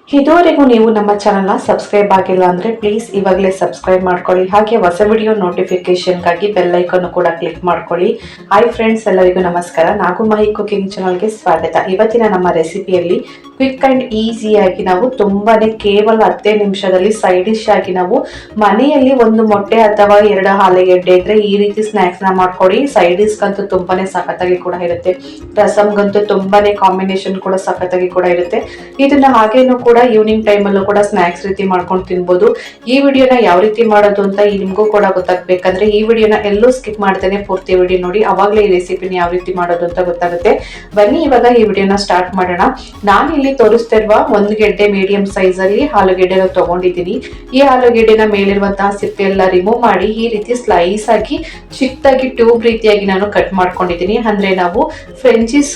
ಇದುವರೆಗೂ ನೀವು ನಮ್ಮ ಚಾನಲ್ನ ಸಬ್ಸ್ಕ್ರೈಬ್ ಆಗಿಲ್ಲ ಅಂದ್ರೆ ಪ್ಲೀಸ್ ಇವಾಗಲೇ ಸಬ್ಸ್ಕ್ರೈಬ್ ಮಾಡ್ಕೊಳ್ಳಿ. ಹಾಗೆ ಹೊಸ ವಿಡಿಯೋ ನೋಟಿಫಿಕೇಶನ್ಗಾಗಿ ಬೆಲ್ ಐಕಾನ್ ಕೂಡ ಕ್ಲಿಕ್ ಮಾಡ್ಕೊಳ್ಳಿ. ಹಾಯ್ ಫ್ರೆಂಡ್ಸ್, ಎಲ್ಲರಿಗೂ ನಮಸ್ಕಾರ. ನಾಗುಮಾಹಿ ಕುಕಿಂಗ್ ಚಾನಲ್ಗೆ ಸ್ವಾಗತ. ಇವತ್ತಿನ ನಮ್ಮ ರೆಸಿಪಿಯಲ್ಲಿ ಕ್ವಿಕ್ ಅಂಡ್ ಈಸಿಯಾಗಿ ನಾವು ತುಂಬಾನೇ ಕೇವಲ 10 ನಿಮಿಷದಲ್ಲಿ ಸೈಡ್ ಡಿಶ್ ಆಗಿ ನಾವು ಮನೆಯಲ್ಲಿ ಒಂದು ಮೊಟ್ಟೆ ಅಥವಾ 2 ಆಲೂಗೆಡ್ಡೆ ಇದ್ರೆ ಈ ರೀತಿ ಸ್ನಾಕ್ಸ್ ನ ಮಾಡ್ಕೊಡಿ. ಸೈಡ್ ಡಿಶ್ ಅಂತೂ ತುಂಬಾನೇ ಸಖತ್ತಾಗಿ ಕೂಡ ಇರುತ್ತೆ. ರಸಮ್ಗಂತೂ ತುಂಬಾನೇ ಕಾಂಬಿನೇಷನ್ ಕೂಡ ಸಖತ್ತಾಗಿ ಕೂಡ ಇರುತ್ತೆ. ಇದನ್ನ ಹಾಗೇನು ಕೂಡ ಈವ್ನಿಂಗ್ ಟೈಮ್ ಅಲ್ಲೂ ಕೂಡ ಸ್ನಾಕ್ಸ್ ರೀತಿ ಮಾಡ್ಕೊಂಡು ತಿನ್ಬೋದು. ಈ ವಿಡಿಯೋನ ಯಾವ ರೀತಿ ಮಾಡೋದು ಅಂತ ನಿಮ್ಗೂ ಕೂಡ ಗೊತ್ತಾಗ್ಬೇಕಂದ್ರೆ ಈ ವಿಡಿಯೋನ ಎಲ್ಲೂ ಸ್ಕಿಪ್ ಮಾಡ್ತೇನೆ, ಪೂರ್ತಿ ವಿಡಿಯೋ ನೋಡಿ. ಅವಾಗಲೇ ಈ ರೆಸಿಪಿನ ಯಾವ ರೀತಿ ಮಾಡೋದು ಅಂತ ಗೊತ್ತಾಗುತ್ತೆ. ಬನ್ನಿ ಇವಾಗ ಈ ವಿಡಿಯೋನ ಸ್ಟಾರ್ಟ್ ಮಾಡೋಣ. ನಾನು ಇಲ್ಲಿ ತೋರಿಸ್ತಿರುವ ಒಂದು ಗೆಡ್ಡೆ ಮೀಡಿಯಂ ಸೈಜ್ ಅಲ್ಲಿ ಆಲೂಗೆಡ್ಡೆನ ತಗೊಂಡಿದ್ದೀನಿ. ಈ ಆಲೂಗೆಡ್ಡೆನ ಮೇಲಿರುವಂತಹ ಸಿಪ್ಪೆ ಎಲ್ಲ ರಿಮೂವ್ ಮಾಡಿ ಈ ರೀತಿ ಸ್ಲೈಸ್ ಆಗಿ ಚಿಕ್ಕದಾಗಿ ಟ್ಯೂಬ್ ರೀತಿಯಾಗಿ ನಾನು ಕಟ್ ಮಾಡ್ಕೊಂಡಿದ್ದೀನಿ. ಅಂದ್ರೆ ನಾವು ಫ್ರೆಂಚಿಸ್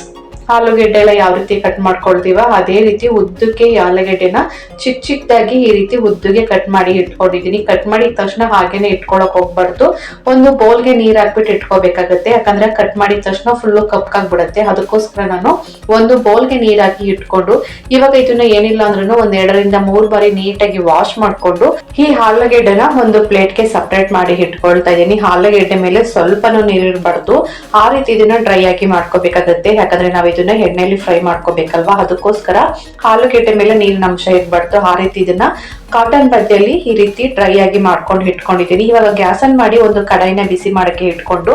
ಆಲೂಗೆಡ್ಡೆ ಎಲ್ಲ ಯಾವ ರೀತಿ ಕಟ್ ಮಾಡ್ಕೊಳ್ತೀವ ಅದೇ ರೀತಿ ಉದ್ದಕ್ಕೆ ಆಲೂಗೆಡ್ಡೆನ ಚಿಕ್ಕದಾಗಿ ಈ ರೀತಿ ಉದ್ದುಗೆ ಕಟ್ ಮಾಡಿ ಇಟ್ಕೊಂಡಿದೀನಿ. ಕಟ್ ಮಾಡಿದ ತಕ್ಷಣ ಹಾಗೇನೆ ಇಟ್ಕೊಳಕ್ ಹೋಗ್ಬಾರ್ದು. ಒಂದು ಬೌಲ್ಗೆ ನೀರ್ ಹಾಕ್ಬಿಟ್ಟು ಇಟ್ಕೋಬೇಕಾಗತ್ತೆ. ಯಾಕಂದ್ರೆ ಕಟ್ ಮಾಡಿದ ತಕ್ಷಣ ಫುಲ್ಲು ಕಪ್ಕಾಗ್ಬಿಡತ್ತೆ. ಅದಕ್ಕೋಸ್ಕರ ನಾನು ಒಂದು ಬೌಲ್ಗೆ ನೀರ್ ಹಾಕಿ ಇಟ್ಕೊಂಡು ಇವಾಗ ಇದನ್ನ ಏನಿಲ್ಲ ಅಂದ್ರೂ ಒಂದ್ 2 ರಿಂದ 3 ಬಾರಿ ನೀಟಾಗಿ ವಾಶ್ ಮಾಡ್ಕೊಂಡು ಈ ಆಲೂಗೆಡ್ಡೆನ ಒಂದು ಪ್ಲೇಟ್ಗೆ ಸಪರೇಟ್ ಮಾಡಿ ಇಟ್ಕೊಳ್ತಾ ಇದೀನಿ. ಆಲೂಗೆಡ್ಡೆ ಮೇಲೆ ಸ್ವಲ್ಪನೂ ನೀರಿರ್ಬಾರ್ದು. ಆ ರೀತಿ ಇದನ್ನ ಡ್ರೈ ಆಗಿ ಮಾಡ್ಕೋಬೇಕಾಗತ್ತೆ. ಯಾಕಂದ್ರೆ ನಾವ್ ಇದನ್ನ ಎಣ್ಣೆಯಲ್ಲಿ ಫ್ರೈ ಮಾಡ್ಕೋಬೇಕಲ್ವಾ, ಅದಕ್ಕೋಸ್ಕರ ಆಲೂಗೆಡ್ಡೆ ಮೇಲೆ ನೀರಿನ ಅಂಶ ಇರ್ಬಾರ್ದು. ಆ ರೀತಿ ಇದನ್ನ ಕಾಟನ್ ಬಟ್ಟೆಯಲ್ಲಿ ಈ ರೀತಿ ಡ್ರೈ ಆಗಿ ಮಾಡ್ಕೊಂಡು ಇಟ್ಕೊಂಡಿದ್ದೀನಿ. ಇವಾಗ ಗ್ಯಾಸ್ ಅನ್ ಮಾಡಿ ಒಂದು ಕಡಾಯಿನ ಬಿಸಿ ಮಾಡಕ್ಕೆ ಇಟ್ಕೊಂಡು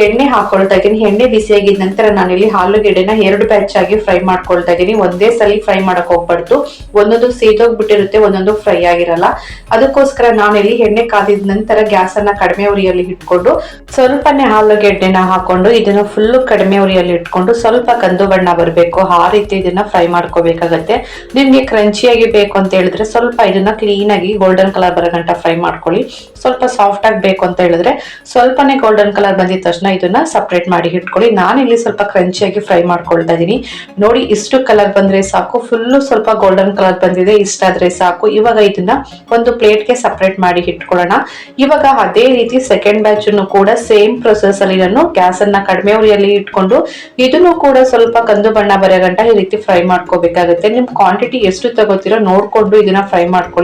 ಎಣ್ಣೆ ಹಾಕೊಳ್ತಾ ಇದ್ದೀನಿ. ಎಣ್ಣೆ ಬಿಸಿ ಆಗಿದ ನಂತರ ನಾನಿಲ್ಲಿ ಆಲೂಗೆಡ್ಡೆನ 2 ಬ್ಯಾಚ್ ಆಗಿ ಫ್ರೈ ಮಾಡ್ಕೊಳ್ತಾ ಇದ್ದೀನಿ. ಒಂದೇ ಸಲ ಫ್ರೈ ಮಾಡಕ್ ಹೋಗ್ಬಾರ್ದು. ಒಂದೊಂದು ಸೀದೋಗ್ಬಿಟ್ಟಿರುತ್ತೆ, ಒಂದೊಂದು ಫ್ರೈ ಆಗಿರಲ್ಲ. ಅದಕ್ಕೋಸ್ಕರ ನಾನಿಲ್ಲಿ ಎಣ್ಣೆ ಕಾದಿದ ನಂತರ ಗ್ಯಾಸ್ ಅನ್ನ ಕಡಿಮೆ ಉರಿಯಲ್ಲಿ ಇಟ್ಕೊಂಡು ಸ್ವಲ್ಪನೇ ಆಲೂಗೆಡ್ಡೆನ ಹಾಕೊಂಡು ಇದನ್ನ ಫುಲ್ ಕಡಿಮೆ ಉರಿಯಲ್ಲಿ ಇಟ್ಕೊಂಡು ಸ್ವಲ್ಪ ಕಂದು ಬಣ್ಣ ಬರಬೇಕು ಆ ರೀತಿ ಇದನ್ನ ಫ್ರೈ ಮಾಡ್ಕೋಬೇಕಾಗತ್ತೆ. ನಿಮ್ಗೆ ಕ್ರಂಚಿಯಾಗಿ ಬೇಕು ಅಂತ ಹೇಳಿದ್ರೆ ಸ್ವಲ್ಪ ಇದನ್ನ ಕ್ಲೀನ್ ಆಗಿ ಗೋಲ್ಡನ್ ಕಲರ್ ಬರೋ ಗಂಟ ಫ್ರೈ ಮಾಡ್ಕೊಳ್ಳಿ. ಸ್ವಲ್ಪ ಸಾಫ್ಟ್ ಆಗಿ ಬೇಕು ಅಂತ ಹೇಳಿದ್ರೆ ಸ್ವಲ್ಪನೇ ಗೋಲ್ಡನ್ ಕಲರ್ ಬಂದಿದ ತಕ್ಷಣ ಇದನ್ನ ಸಪರೇಟ್ ಮಾಡಿ ಇಟ್ಕೊಳ್ಳಿ. ನಾನಿಲ್ಲಿ ಸ್ವಲ್ಪ ಕ್ರಂಚಿಯಾಗಿ ಫ್ರೈ ಮಾಡ್ಕೊಳ್ತಾ ಇದೀನಿ. ನೋಡಿ, ಇಷ್ಟು ಕಲರ್ ಬಂದ್ರೆ ಸಾಕು. ಫುಲ್ಲು ಸ್ವಲ್ಪ ಗೋಲ್ಡನ್ ಕಲರ್ ಬಂದಿದೆ, ಇಷ್ಟಾದ್ರೆ ಸಾಕು. ಇವಾಗ ಇದನ್ನ ಒಂದು ಪ್ಲೇಟ್ಗೆ ಸಪರೇಟ್ ಮಾಡಿ ಇಟ್ಕೊಳ್ಳೋಣ. ಇವಾಗ ಅದೇ ರೀತಿ ಸೆಕೆಂಡ್ ಬ್ಯಾಚ್ ಕೂಡ ಸೇಮ್ ಪ್ರೊಸೆಸ್ ಅಲ್ಲಿ ನಾನು ಗ್ಯಾಸ್ ಅನ್ನ ಕಡಿಮೆ ಉರಿಯಲ್ಲಿ ಇಟ್ಕೊಂಡು ಇದನ್ನು ಕೂಡ ಸ್ವಲ್ಪ ಕಂದು ಬಣ್ಣ ಬರೋ ಗಂಟ ಈ ರೀತಿ ಫ್ರೈ ಮಾಡ್ಕೋಬೇಕಾಗುತ್ತೆ. ನಿಮ್ ಕ್ವಾಂಟಿಟಿ ಎಷ್ಟು ತಗೋತೀರೋ ನೋಡ್ಕೊಂಡು ಇದನ್ನ ಫ್ರೈ ಮಾಡ್ಕೊಳ್ಳಿ.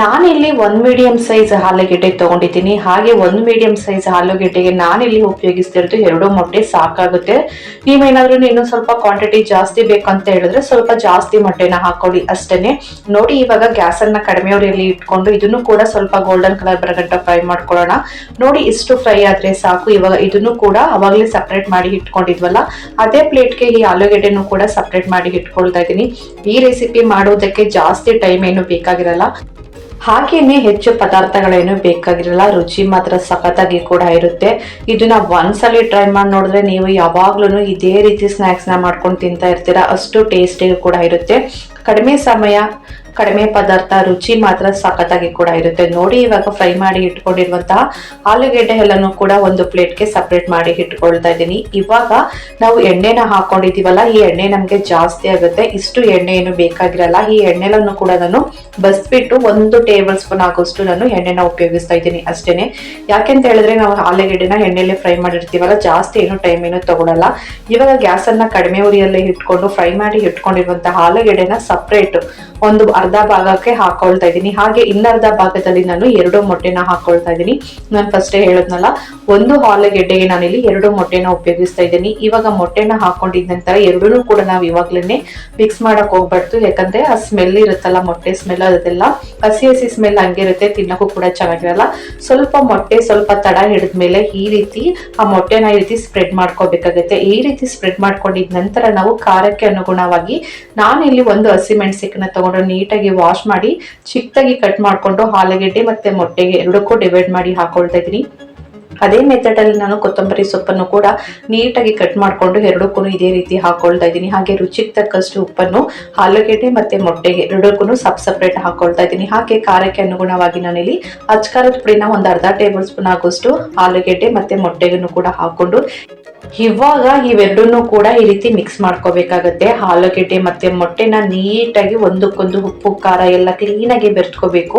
ನಾನಿಲ್ಲಿ 1 ಮೀಡಿಯಂ ಸೈಜ್ ಆಲೂಗೆಡ್ಡೆ ತಗೊಂಡಿದ್ದೀನಿ. ಹಾಗೆ 1 ಮೀಡಿಯಂ ಸೈಜ್ ಆಲೂಗೆಡ್ಡೆಗೆ ನಾನಿಲ್ಲಿ ಉಪಯೋಗಿಸ್ತಿರೋದು 2 ಮೊಟ್ಟೆ ಸಾಕಾಗುತ್ತೆ. ನೀವೇನಾದ್ರೂ ಇನ್ನೂ ಸ್ವಲ್ಪ ಕ್ವಾಂಟಿಟಿ ಜಾಸ್ತಿ ಬೇಕಂತ ಹೇಳಿದ್ರೆ ಸ್ವಲ್ಪ ಜಾಸ್ತಿ ಮೊಟ್ಟೆನ ಹಾಕೊಳ್ಳಿ ಅಷ್ಟೇನೆ. ನೋಡಿ, ಇವಾಗ ಗ್ಯಾಸ್ ಅನ್ನ ಕಡಿಮೆ ಉರಿಯಲ್ಲಿ ಇಟ್ಕೊಂಡು ಇದನ್ನು ಕೂಡ ಸ್ವಲ್ಪ ಗೋಲ್ಡನ್ ಕಲರ್ ಬರೋ ಗಂಟ ಫ್ರೈ ಮಾಡ್ಕೊಳ್ಳೋಣ. ನೋಡಿ, ಇಷ್ಟು ಫ್ರೈ ಆದ್ರೆ ಸಾಕು. ಇವಾಗ ಇದನ್ನು ಕೂಡ ಅವಾಗಲೇ ಸಪರೇಟ್ ಮಾಡಿ ಇಟ್ಕೊಂಡಿದ್ವಲ್ಲ ಅದೇ ಪ್ಲೇಟ್ಗೆ ಈ ಆಲೂಗೆಡ್ಡೆನೂ ಕೂಡ ಸಪರೇಟ್ ಮಾಡಿ ಇಟ್ಕೊಳ್ತಾ ಇದ್ದೀನಿ. ಈ ರೆಸಿಪಿ ಮಾಡೋದಕ್ಕೆ ಜಾಸ್ತಿ ಟೈಮ್ ಏನು ಬೇಕಾಗಿರಲ್ಲ, ಹಾಗೇನೆ ಹೆಚ್ಚು ಪದಾರ್ಥಗಳೇನು ಬೇಕಾಗಿರಲ್ಲ. ರುಚಿ ಮಾತ್ರ ಸಖತ್ತಾಗಿ ಕೂಡ ಇರುತ್ತೆ. ಇದನ್ನ ಒಂದ್ಸಲಿ ಟ್ರೈ ಮಾಡಿ ನೋಡಿದ್ರೆ ನೀವು ಯಾವಾಗ್ಲೂ ಇದೇ ರೀತಿ ಸ್ನಾಕ್ಸ್ ನ ಮಾಡ್ಕೊಂಡು ತಿಂತಾ ಇರ್ತೀರಾ. ಅಷ್ಟು ಟೇಸ್ಟಿಗೂ ಕೂಡ ಇರುತ್ತೆ. ಕಡಿಮೆ ಸಮಯ, ಕಡಿಮೆ ಪದಾರ್ಥ, ರುಚಿ ಮಾತ್ರ ಸಖತ್ತಾಗಿ ಕೂಡ ಇರುತ್ತೆ. ನೋಡಿ, ಇವಾಗ ಫ್ರೈ ಮಾಡಿ ಇಟ್ಕೊಂಡಿರುವಂತಹ ಆಲೂಗೆಡ್ಡೆ ಎಲ್ಲನೂ ಕೂಡ ಒಂದು ಪ್ಲೇಟ್ಗೆ ಸಪರೇಟ್ ಮಾಡಿ ಇಟ್ಕೊಳ್ತಾ ಇದ್ದೀನಿ. ಇವಾಗ ನಾವು ಎಣ್ಣೆನ ಹಾಕೊಂಡಿದೀವಲ್ಲ, ಈ ಎಣ್ಣೆ ನಮ್ಗೆ ಜಾಸ್ತಿ ಆಗುತ್ತೆ. ಇಷ್ಟು ಎಣ್ಣೆ ಏನು ಬೇಕಾಗಿರಲ್ಲ. ಈ ಎಣ್ಣೆಲನ್ನು ಕೂಡ ನಾನು ಬಸ್ಬಿಟ್ಟು 1 ಟೇಬಲ್ ಸ್ಪೂನ್ ಆಗೋಷ್ಟು ನಾನು ಎಣ್ಣೆನ ಉಪಯೋಗಿಸ್ತಾ ಇದ್ದೀನಿ ಅಷ್ಟೇನೆ. ಯಾಕೆಂತ ಹೇಳಿದ್ರೆ ನಾವು ಆಲೂಗೆಡ್ಡೆನ ಎಣ್ಣೆಲೆ ಫ್ರೈ ಮಾಡಿರ್ತೀವಲ್ಲ, ಜಾಸ್ತಿ ಏನು ಟೈಮ್ ಏನು ತಗೊಳಲ್ಲ. ಇವಾಗ ಗ್ಯಾಸ್ ಅನ್ನ ಕಡಿಮೆ ಉರಿಯಲ್ಲೇ ಇಟ್ಕೊಂಡು ಫ್ರೈ ಮಾಡಿ ಇಟ್ಕೊಂಡಿರುವಂತಹ ಆಲೂಗೆಡ್ಡೆನ ಸಪರೇಟ್ ಒಂದು ಅರ್ಧ ಭಾಗಕ್ಕೆ ಹಾಕೊಳ್ತಾ ಇದ್ದೀನಿ. ಹಾಗೆ ಇನ್ನರ್ಧ ಭಾಗದಲ್ಲಿ ನಾನು 2 ಮೊಟ್ಟೆನ ಹಾಕೊಳ್ತಾ ಇದ್ದೀನಿ. ನಾನು ಫಸ್ಟ್ ಹೇಳದ್ನಲ್ಲ, 1 ಆಲೂಗೆಡ್ಡೆಗೆ ನಾನಿಲ್ಲಿ 2 ಮೊಟ್ಟೆನ ಉಪಯೋಗಿಸ್ತಾ ಇದ್ದೀನಿ. ಇವಾಗ ಮೊಟ್ಟೆನ ಹಾಕೊಂಡಿದ ನಂತರ 2 ಕೂಡ ನಾವು ಇವಾಗ್ಲೇನೆ ಮಿಕ್ಸ್ ಮಾಡಕ್ ಹೋಗ್ಬಾರ್ದು. ಯಾಕಂದ್ರೆ ಆ ಸ್ಮೆಲ್ ಇರುತ್ತಲ್ಲ, ಮೊಟ್ಟೆ ಸ್ಮೆಲ್, ಅದೆಲ್ಲ ಹಸಿ ಹಸಿ ಸ್ಮೆಲ್ ಹಂಗಿರುತ್ತೆ, ತಿನ್ನಕ್ಕೂ ಕೂಡ ಚೆನ್ನಾಗಿರಲ್ಲ. ಸ್ವಲ್ಪ ಮೊಟ್ಟೆ ಸ್ವಲ್ಪ ತಡ ಹಿಡಿದ್ಮೇಲೆ ಈ ರೀತಿ ಆ ಮೊಟ್ಟೆನ ಈ ರೀತಿ ಸ್ಪ್ರೆಡ್ ಮಾಡ್ಕೋಬೇಕಾಗತ್ತೆ. ಈ ರೀತಿ ಸ್ಪ್ರೆಡ್ ಮಾಡ್ಕೊಂಡಿದ ನಂತರ ನಾವು ಖಾರಕ್ಕೆ ಅನುಗುಣವಾಗಿ ನಾನಿಲ್ಲಿ 1 ಹಸಿಮೆಣಸಿನ ತಗೊಂಡು ನೀಟಾಗಿ ವಾಶ್ ಮಾಡಿ ಚಿಕ್ಕದಾಗಿ ಕಟ್ ಮಾಡ್ಕೊಂಡು ಆಲೂಗೆಡ್ಡೆ ಮತ್ತೆ ಮೊಟ್ಟೆಗೆ 2ಕ್ಕೂ ಡಿವೈಡ್ ಮಾಡಿ ಹಾಕೊಳ್ತಾ ಇದ್ದೀನಿ. ಅದೇ ಮೆಥಡ್ ಅಲ್ಲಿ ನಾನು ಕೊತ್ತಂಬರಿ ಸೊಪ್ಪನ್ನು ಕೂಡ ನೀಟಾಗಿ ಕಟ್ ಮಾಡ್ಕೊಂಡು 2ಕ್ಕೂ ಇದೇ ರೀತಿ ಹಾಕೊಳ್ತಾ ಇದ್ದೀನಿ. ಹಾಗೆ ರುಚಿಗೆ ತಕ್ಕಷ್ಟು ಉಪ್ಪನ್ನು ಆಲೂಗೆಡ್ಡೆ ಮತ್ತೆ ಮೊಟ್ಟೆಗೆ 2ಕ್ಕೂ ಸಪ್ರೇಟ್ ಹಾಕೊಳ್ತಾ ಇದ್ದೀನಿ. ಹಾಗೆ ಖಾರಕ್ಕೆ ಅನುಗುಣವಾಗಿ ನಾನಿಲ್ಲಿ ಅಚ್ಕಾರದ ಪುಡಿನ ಒಂದು ಅರ್ಧ ಟೇಬಲ್ ಸ್ಪೂನ್ ಆಗೋಷ್ಟು ಆಲೂಗೆಡ್ಡೆ ಮತ್ತೆ ಮೊಟ್ಟೆಗೂ ಕೂಡ ಹಾಕೊಂಡು ಇವಾಗ ಇವೆರಡನ್ನೂ ಕೂಡ ಈ ರೀತಿ ಮಿಕ್ಸ್ ಮಾಡ್ಕೋಬೇಕಾಗತ್ತೆ. ಆಲೂಗೆಡ್ಡೆ ಮತ್ತೆ ಮೊಟ್ಟೆನ ನೀಟಾಗಿ ಒಂದಕ್ಕೊಂದು ಉಪ್ಪು ಖಾರ ಎಲ್ಲ ಕ್ಲೀನಾಗಿ ಬೆರೆಸ್ಕೋಬೇಕು.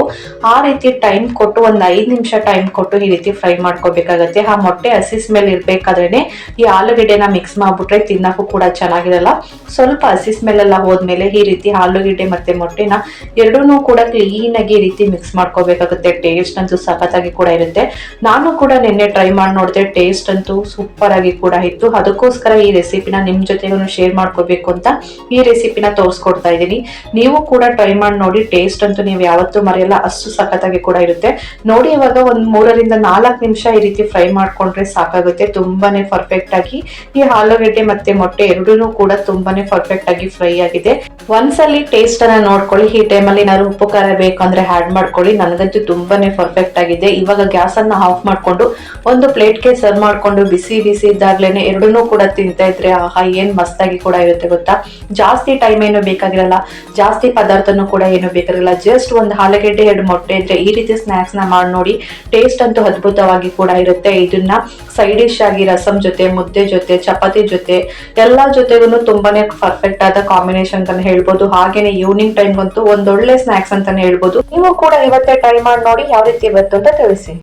ಆ ರೀತಿ ಟೈಮ್ ಕೊಟ್ಟು ಒಂದು 5 ನಿಮಿಷ ಟೈಮ್ ಕೊಟ್ಟು ಈ ರೀತಿ ಫ್ರೈ ಮಾಡ್ಕೋಬೇಕು. ಮಾಡ್ಕೋಬೇಕಾಗತ್ತೆ. ಆ ಮೊಟ್ಟೆ ಹಸಿ ಸ್ಮೆಲ್ ಇರ್ಬೇಕಾದ್ರೇನೆ ಈ ಆಲೂಗೆಡ್ಡೆನ ಮಿಕ್ಸ್ ಮಾಡ್ಬಿಟ್ರೆ ತಿನ್ನಕ್ಕೂ ಕೂಡ ಚೆನ್ನಾಗಿರಲ್ಲ. ಸ್ವಲ್ಪ ಹಸಿ ಸ್ಮೆಲ್ ಎಲ್ಲ ಹೋದ್ಮೇಲೆ ಈ ರೀತಿ ಆಲೂಗೆಡ್ಡೆ ಮತ್ತೆ ಮೊಟ್ಟೆನ ಎರಡನ್ನೂ ಕೂಡ ಕ್ಲೀನ್ ಆಗಿ ಈ ರೀತಿ ಮಿಕ್ಸ್ ಮಾಡ್ಕೋಬೇಕಾಗುತ್ತೆ. ಟೇಸ್ಟ್ ಅಂತೂ ಸಖತ್ತಾಗಿ ಕೂಡ ಇರುತ್ತೆ. ನಾನು ಕೂಡ ನಿನ್ನೆ ಟ್ರೈ ಮಾಡಿ ನೋಡಿದೆ, ಟೇಸ್ಟ್ ಅಂತೂ ಸೂಪರ್ ಆಗಿ ಕೂಡ ಇತ್ತು. ಅದಕ್ಕೋಸ್ಕರ ಈ ರೆಸಿಪಿನ ನಿಮ್ ಜೊತೆಗೂ ಶೇರ್ ಮಾಡ್ಕೋಬೇಕು ಅಂತ ಈ ರೆಸಿಪಿನ ತೋರಿಸ್ಕೊಡ್ತಾ ಇದ್ದೀನಿ. ನೀವು ಕೂಡ ಟ್ರೈ ಮಾಡಿ ನೋಡಿ, ಟೇಸ್ಟ್ ಅಂತೂ ನೀವು ಯಾವತ್ತೂ ಮರೆಯಲ್ಲ, ಅಷ್ಟು ಸಖತ್ತಾಗಿ ಕೂಡ ಇರುತ್ತೆ. ನೋಡಿ ಇವಾಗ ಒಂದ್ 3-4 ನಿಮಿಷ ಈ ರೀತಿ ಫ್ರೈ ಮಾಡ್ಕೊಂಡ್ರೆ ಸಾಕಾಗುತ್ತೆ. ತುಂಬಾನೇ ಪರ್ಫೆಕ್ಟ್ ಆಗಿ ಈ ಆಲೂಗೆಡ್ಡೆ ಮತ್ತೆ ಮೊಟ್ಟೆ ಎರಡೂ ಕೂಡ ತುಂಬಾನೇ ಪರ್ಫೆಕ್ಟ್ ಆಗಿ ಫ್ರೈ ಆಗಿದೆ. ಒಂದ್ಸಲಿ ಟೇಸ್ಟ್ ಅನ್ನ ನೋಡ್ಕೊಳ್ಳಿ. ಈ ಟೈಮಲ್ಲಿ ಏನಾದ್ರು ಉಪ್ಪು ಖಾರ ಬೇಕಂದ್ರೆ ಆಡ್ ಮಾಡ್ಕೊಳ್ಳಿ. ನನಗಂತೂ ತುಂಬಾನೇ ಪರ್ಫೆಕ್ಟ್ ಆಗಿದೆ. ಇವಾಗ ಗ್ಯಾಸ್ ಅನ್ನ ಆಫ್ ಮಾಡ್ಕೊಂಡು ಒಂದು ಪ್ಲೇಟ್ಗೆ ಸರ್ವ್ ಮಾಡ್ಕೊಂಡು ಬಿಸಿ ಬಿಸಿ ಇದ್ದಾಗ್ಲೇನೆ ಎರಡನ್ನೂ ಕೂಡ ತಿಂತಾ ಇದ್ರೆ ಆಹಾ ಏನ್ ಮಸ್ತಾಗಿ ಕೂಡ ಇರುತ್ತೆ ಗೊತ್ತಾ. ಜಾಸ್ತಿ ಟೈಮ್ ಏನು ಬೇಕಾಗಿರಲ್ಲ, ಜಾಸ್ತಿ ಪದಾರ್ಥನೂ ಕೂಡ ಏನು ಬೇಕಾಗಿರಲ್ಲ. ಜಸ್ಟ್ ಒಂದು ಆಲೂಗೆಡ್ಡೆ 2 ಮೊಟ್ಟೆ ಇದ್ರೆ ಈ ರೀತಿ ಸ್ನಾಕ್ಸ್ ನ ಮಾಡಿ ನೋಡಿ. ಟೇಸ್ಟ್ ಅಂತೂ ಅದ್ಭುತವಾಗಿ ಕೂಡ ಇರುತ್ತೆ. ಇದನ್ನ ಸೈಡ್ ಡಿಶ್ ಆಗಿ ರಸಂ ಜೊತೆ, ಮುದ್ದೆ ಜೊತೆ, ಚಪಾತಿ ಜೊತೆ ಎಲ್ಲಾ ಜೊತೆಗೂ ತುಂಬಾನೇ ಪರ್ಫೆಕ್ಟ್ ಆದ ಕಾಂಬಿನೇಷನ್ ಅಂತಾನೆ ಹೇಳ್ಬೋದು. ಹಾಗೇನೆ ಈವ್ನಿಂಗ್ ಟೈಮ್ ಅಂತೂ ಒಂದೊಳ್ಳೆ ಸ್ನಾಕ್ಸ್ ಅಂತಾನೆ ಹೇಳ್ಬೋದು. ನೀವು ಕೂಡ ಇವತ್ತೇ ಟ್ರೈ ಮಾಡಿ ನೋಡಿ ಯಾವ ರೀತಿ ಇವತ್ತು ಅಂತ ತಿಳಿಸಿ.